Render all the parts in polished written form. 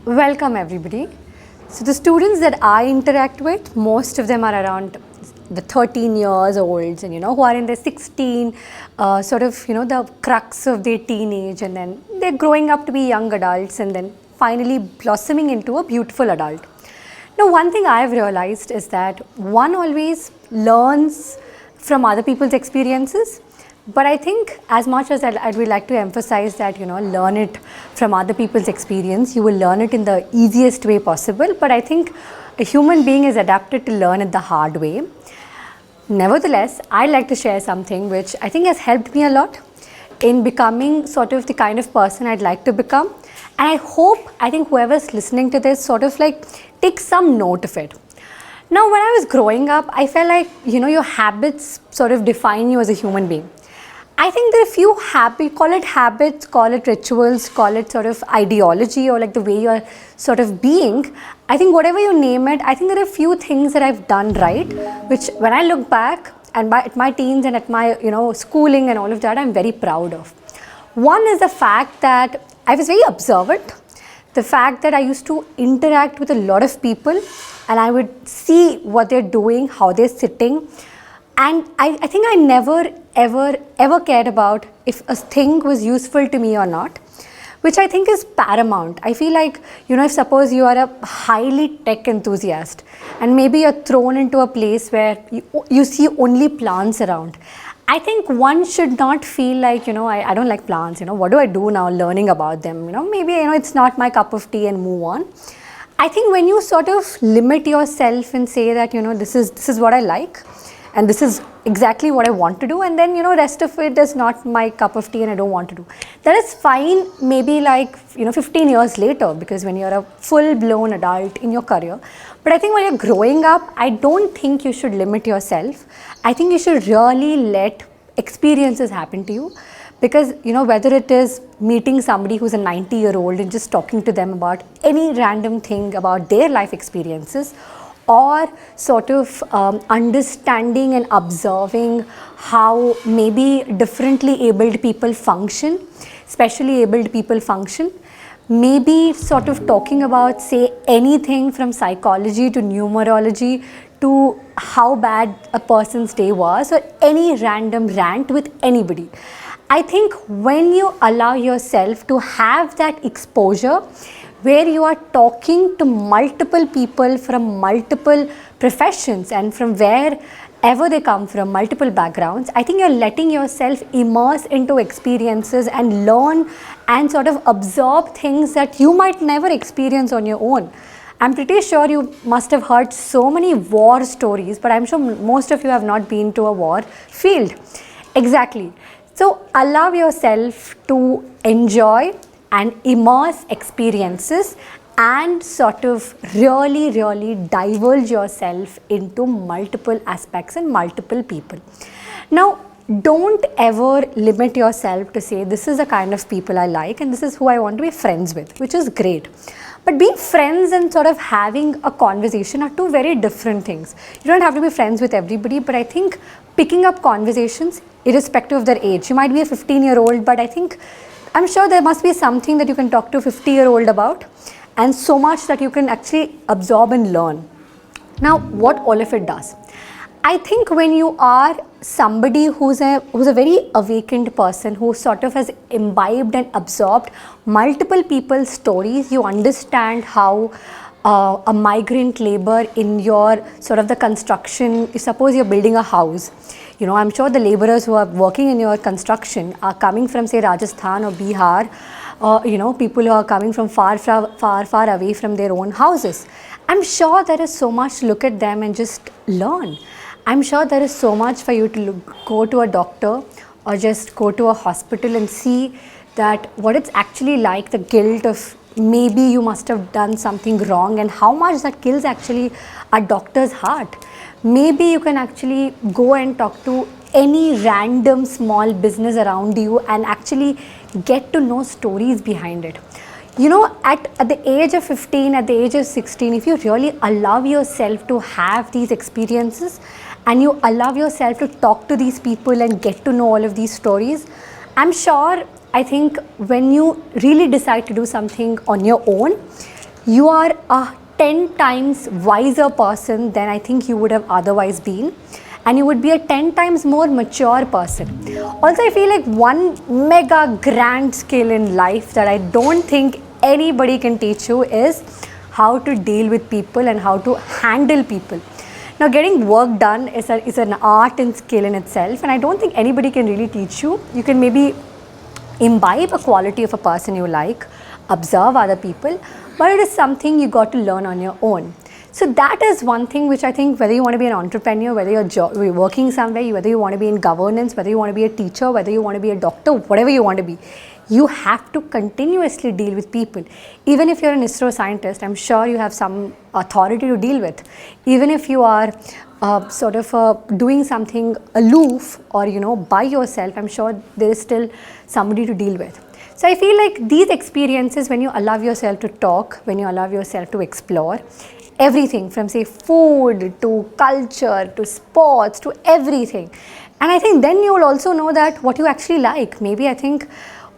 Welcome everybody. So the students that I interact with, most of them are around the 13 years olds and who are in their 16, the crux of their teenage, and then they're growing up to be young adults and then finally blossoming into a beautiful adult. Now one thing I've realized is that one always learns from other people's experiences. But I think as much as I would like to emphasize that, learn it from other people's experience, you will learn it in the easiest way possible. But I think a human being is adapted to learn it the hard way. Nevertheless, I'd like to share something which I think has helped me a lot in becoming sort of the kind of person I'd like to become. And I think whoever's listening to this sort of like take some note of it. Now, when I was growing up, I felt like, your habits sort of define you as a human being. I think there are a few habits, call it rituals, call it sort of ideology or like the way you're sort of being. I think whatever you name it, I think there are a few things that I've done right, which when I look back and at my teens and at my, schooling and all of that, I'm very proud of. One is the fact that I was very observant. The fact that I used to interact with a lot of people and I would see what they're doing, how they're sitting. And I think I never ever cared about if a thing was useful to me or not, which I think is paramount. I feel like, if suppose you are a highly tech enthusiast and maybe you're thrown into a place where you see only plants around. I think one should not feel like, I don't like plants, what do I do now learning about them? Maybe, it's not my cup of tea and move on. I think when you sort of limit yourself and say that, this is what I like, and this is exactly what I want to do, and then rest of it is not my cup of tea and I don't want to do. That is fine maybe like 15 years later, because when you're a full-blown adult in your career. But I think when you're growing up, I don't think you should limit yourself. I think you should really let experiences happen to you, because whether it is meeting somebody who's a 90-year-old and just talking to them about any random thing about their life experiences, or sort of understanding and observing how maybe differently abled people function, specially abled people function, maybe sort of talking about, say, anything from psychology to numerology to how bad a person's day was, or any random rant with anybody. I think when you allow yourself to have that exposure, where you are talking to multiple people from multiple professions and from wherever they come from, multiple backgrounds, I think you're letting yourself immerse into experiences and learn and sort of absorb things that you might never experience on your own. I'm pretty sure you must have heard so many war stories, but I'm sure most of you have not been to a war field. Exactly. So allow yourself to enjoy and immerse experiences and sort of really divulge yourself into multiple aspects and multiple people. Now, don't ever limit yourself to say this is the kind of people I like and this is who I want to be friends with, which is great. But being friends and sort of having a conversation are two very different things. You don't have to be friends with everybody, but I think picking up conversations irrespective of their age. You might be a 15-year-old, but I'm sure there must be something that you can talk to a 50-year-old about, and so much that you can actually absorb and learn. Now, what all of it does? I think when you are somebody who's a very awakened person, who sort of has imbibed and absorbed multiple people's stories, you understand how a migrant labor in your sort of the construction, suppose you're building a house. I'm sure the laborers who are working in your construction are coming from, say, Rajasthan or Bihar, people who are coming from far away from their own houses. I'm sure there is so much to look at them and just learn. I'm sure there is so much for you to go to a doctor or just go to a hospital and see that what it's actually like, the guilt of maybe you must have done something wrong and how much that kills actually a doctor's heart. Maybe you can actually go and talk to any random small business around you and actually get to know stories behind it. At the age of 15, at the age of 16, if you really allow yourself to have these experiences and you allow yourself to talk to these people and get to know all of these stories, I'm sure, I think when you really decide to do something on your own, you are a 10 times wiser person than I think you would have otherwise been, and you would be a 10 times more mature person. Also, I feel like one mega grand skill in life that I don't think anybody can teach you is how to deal with people and how to handle people. Now, getting work done is an art and skill in itself, and I don't think anybody can really teach you. You can maybe imbibe a quality of a person you like, observe other people, but it is something you got to learn on your own. So that is one thing which I think, whether you want to be an entrepreneur, whether you're working somewhere, whether you want to be in governance, whether you want to be a teacher, whether you want to be a doctor, whatever you want to be, you have to continuously deal with people. Even if you're an ISRO scientist, I'm sure you have some authority to deal with. Even if you are doing something aloof or by yourself, I'm sure there is still somebody to deal with. So I feel like these experiences, when you allow yourself to talk, when you allow yourself to explore, everything from say food to culture to sports to everything, and I think then you will also know that what you actually like. Maybe I think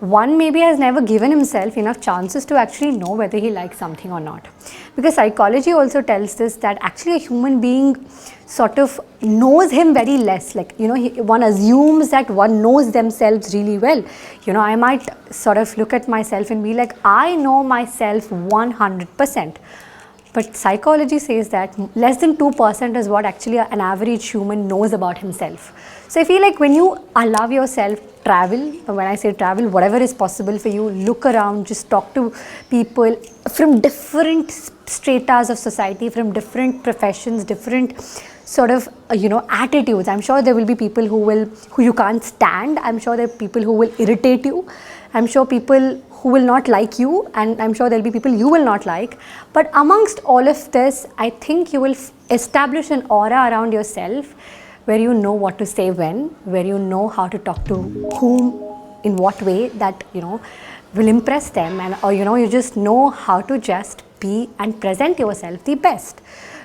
one maybe has never given himself enough chances to actually know whether he likes something or not, because psychology also tells this, that actually a human being sort of knows him very less. Like one assumes that one knows themselves really well. I might sort of look at myself and be like, I know myself 100%. But psychology says that less than 2% is what actually an average human knows about himself. So I feel like when you allow yourself travel, when I say travel, whatever is possible for you, look around, just talk to people from different stratas of society, from different professions, different sort of attitudes. I'm sure there will be people who you can't stand. I'm sure there are people who will irritate you. I'm sure people who will not like you, and I'm sure there'll be people you will not like. But amongst all of this, I think you will establish an aura around yourself where you know what to say when, where you know how to talk to whom, in what way that will impress them, and or you just know how to just be and present yourself the best,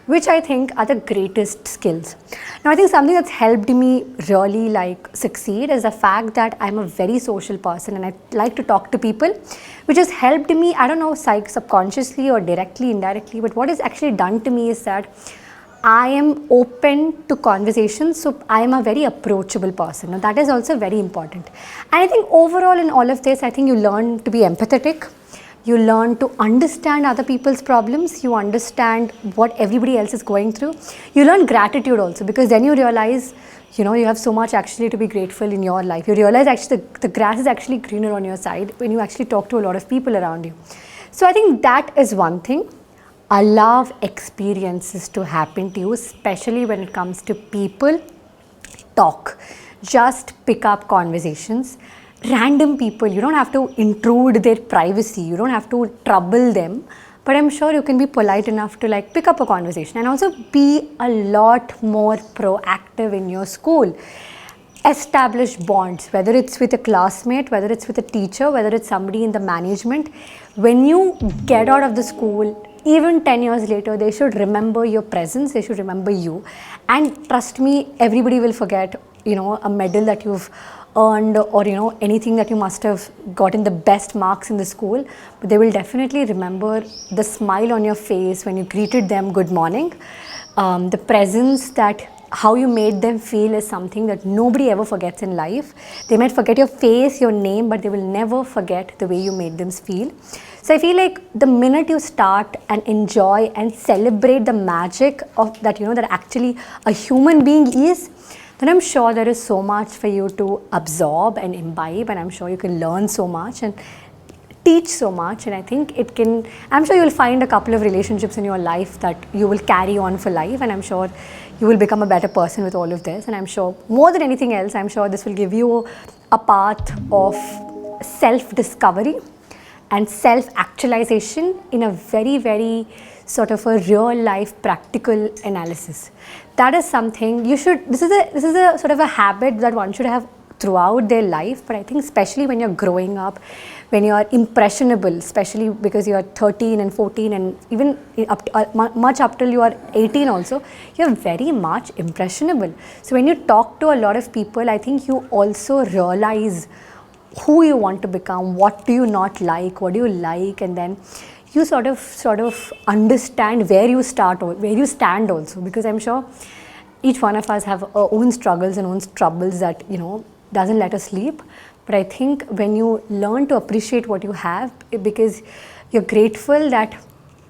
which I think are the greatest skills. Now, I think something that's helped me really succeed is the fact that I'm a very social person and I like to talk to people, which has helped me, I don't know, subconsciously or directly, indirectly, but what is actually done to me is that I am open to conversations, so I am a very approachable person. Now, that is also very important. And I think overall in all of this, I think you learn to be empathetic. You learn to understand other people's problems. You understand what everybody else is going through. You learn gratitude also, because then you realize, you have so much actually to be grateful in your life. You realize actually the grass is actually greener on your side when you actually talk to a lot of people around you. So I think that is one thing. Allow experiences to happen to you, especially when it comes to people. Talk. Just pick up conversations. Random people, you don't have to intrude their privacy, you don't have to trouble them, but I'm sure you can be polite enough to pick up a conversation, and also be a lot more proactive in your school. Establish bonds, whether it's with a classmate, whether it's with a teacher, whether it's somebody in the management. When you get out of the school, even 10 years later, they should remember your presence, they should remember you, and trust me, everybody will forget a medal that you've earned or anything that you must have gotten the best marks in the school, but they will definitely remember the smile on your face when you greeted them good morning. The presence, that how you made them feel, is something that nobody ever forgets in life. They might forget your face, your name, but they will never forget the way you made them feel. So I feel like the minute you start and enjoy and celebrate the magic of that, that actually a human being is, then I'm sure there is so much for you to absorb and imbibe, and I'm sure you can learn so much and teach so much. And I think I'm sure you'll find a couple of relationships in your life that you will carry on for life, and I'm sure you will become a better person with all of this. And I'm sure more than anything else, I'm sure this will give you a path of self-discovery and self-actualization in a very, very sort of a real life practical analysis. That is something this is a sort of a habit that one should have throughout their life, but I think especially when you're growing up, when you're impressionable, especially because you're 13 and 14 and even much up till you are 18 also, you're very much impressionable. So when you talk to a lot of people, I think you also realize who you want to become, what do you not like, what do you like, and then you sort of understand where you stand also, because I'm sure each one of us have our own struggles and own troubles that, you know, doesn't let us sleep. But I think when you learn to appreciate what you have, because you're grateful that,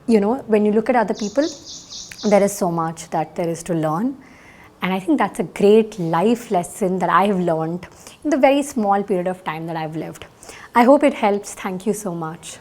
you know, when you look at other people, there is so much that there is to learn. And I think that's a great life lesson that I have learned in the very small period of time that I've lived. I hope it helps. Thank you so much.